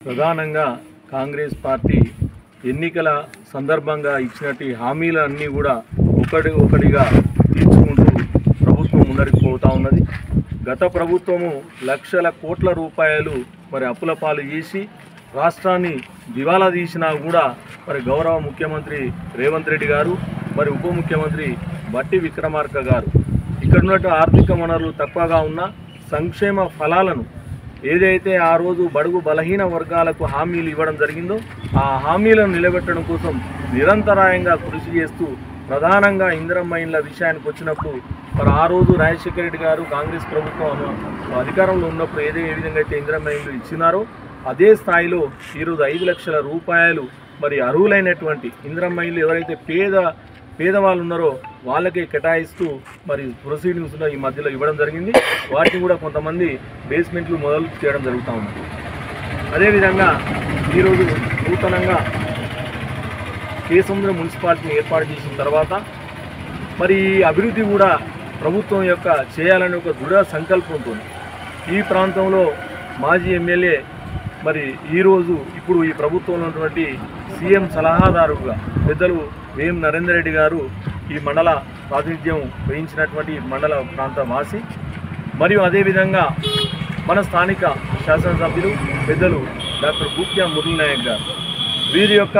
ప్రధానంగా కాంగ్రెస్ పార్టీ ఎన్నికల సందర్భంగా ఇచ్చినట్టు హామీలన్నీ కూడా ఒకటిగా తీర్చుకుంటూ ప్రభుత్వం ముందరికి పోతా ఉన్నది. గత ప్రభుత్వము లక్షల కోట్ల రూపాయలు మరి అప్పుల పాలు చేసి రాష్ట్రాన్ని దివాలా తీసినా కూడా మరి గౌరవ ముఖ్యమంత్రి రేవంత్ రెడ్డి గారు మరి ఉప ముఖ్యమంత్రి బట్టి విక్రమార్క గారు ఇక్కడ ఉన్నట్టు ఆర్థిక వనరులు తక్కువగా ఉన్న సంక్షేమ ఫలాలను ఏదైతే ఆ రోజు బడుగు బలహీన వర్గాలకు హామీలు ఇవ్వడం జరిగిందో ఆ హామీలను నిలబెట్టడం కోసం నిరంతరాయంగా కృషి చేస్తూ ప్రధానంగా ఇందిరమ్మ ఇండ్ల విషయానికి వచ్చినప్పుడు మరి ఆ రోజు రాజశేఖర రెడ్డి గారు కాంగ్రెస్ ప్రభుత్వం అధికారంలో ఉన్నప్పుడు ఏ విధంగా అయితే ఇందిరమ్మ ఇండ్లు ఇచ్చినారో అదే స్థాయిలో ఈరోజు 5 లక్షల రూపాయలు మరి అర్హులైనటువంటి ఇందిరమ్మ ఇండ్లు ఎవరైతే పేదవాళ్ళు ఉన్నారో వాళ్ళకే కేటాయిస్తూ మరి ప్రొసీడింగ్స్ ఈ మధ్యలో ఇవ్వడం జరిగింది. వాటిని కూడా కొంతమంది బేస్మెంట్లు మొదలు చేయడం జరుగుతూ ఉంది. అదేవిధంగా ఈరోజు నూతనంగా కేసముద్రం మున్సిపాలిటీని ఏర్పాటు చేసిన తర్వాత మరి ఈ అభివృద్ధి కూడా ప్రభుత్వం యొక్క చేయాలనే ఒక దృఢ సంకల్పంతో ఈ ప్రాంతంలో మాజీ ఎమ్మెల్యే మరి ఇప్పుడు ఈ ప్రభుత్వంలో ఉన్నటువంటి సీఎం సలహాదారుగా పెద్దలు వేం నరేందర్ రెడ్డి గారు ఈ మండల ప్రాతినిధ్యం వహించినటువంటి మండల ప్రాంత వాసి మరియు అదేవిధంగా మన స్థానిక శాసనసభ్యులు పెద్దలు డాక్టర్ బూక్యా మురళీ నాయక్ గారు వీరి యొక్క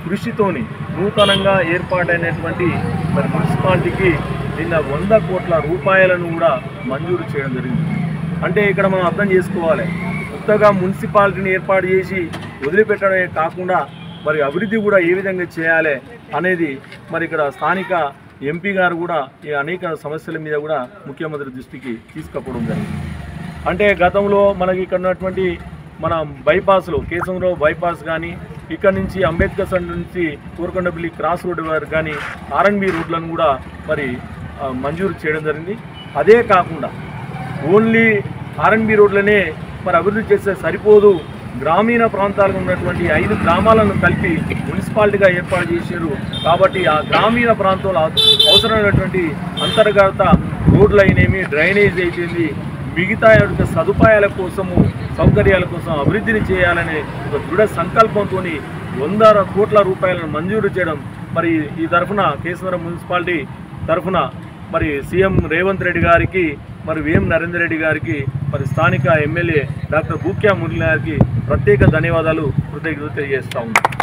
కృషితోని నూతనంగా ఏర్పాటైనటువంటి మరి మున్సిపాలిటీకి నిన్న 100 కోట్ల రూపాయలను కూడా మంజూరు చేయడం జరిగింది. అంటే ఇక్కడ మనం అర్థం చేసుకోవాలి, కొత్తగా మున్సిపాలిటీని ఏర్పాటు చేసి వదిలిపెట్టడమే కాకుండా మరి అభివృద్ధి కూడా ఏ విధంగా చేయాలి అనేది మరి ఇక్కడ స్థానిక ఎంపీ గారు కూడా ఈ అనేక సమస్యల మీద కూడా ముఖ్యమంత్రి దృష్టికి తీసుకుపోవడం జరిగింది. అంటే గతంలో మనకి ఇక్కడ ఉన్నటువంటి మన బైపాస్లో కేశవరావు బైపాస్ కానీ ఇక్కడ నుంచి అంబేద్కర్ సెంటర్ నుంచి కోరకొండపల్లి క్రాస్ రోడ్ వరకు కానీ ఆర్ఎన్బి రోడ్లను కూడా మరి మంజూరు చేయడం జరిగింది. అదే కాకుండా ఓన్లీ ఆర్ఎన్బి రోడ్లనే మరి అభివృద్ధి చేస్తే సరిపోదు, గ్రామీణ ప్రాంతాలకు ఉన్నటువంటి 5 గ్రామాలను కలిపి మున్సిపాలిటీగా ఏర్పాటు చేశారు. కాబట్టి ఆ గ్రామీణ ప్రాంతంలో అవసరమైనటువంటి అంతర్గత రోడ్లు అయినేమి, డ్రైనేజ్ అయితేంది, మిగతా సదుపాయాల కోసము సౌకర్యాల కోసం అభివృద్ధిని చేయాలనే ఒక దృఢ సంకల్పంతో 100 కోట్ల రూపాయలను మంజూరు చేయడం మరి ఈ తరఫున కేశవరం మున్సిపాలిటీ తరఫున మరి సీఎం రేవంత్ రెడ్డి గారికి మరి వేం నరేందర్ రెడ్డి గారికి మరి స్థానిక ఎమ్మెల్యే డాక్టర్ బూక్యా మురళి గారికి ప్రత్యేక ధన్యవాదాలు కృతజ్ఞతలు తెలియజేస్తా ఉన్నాను.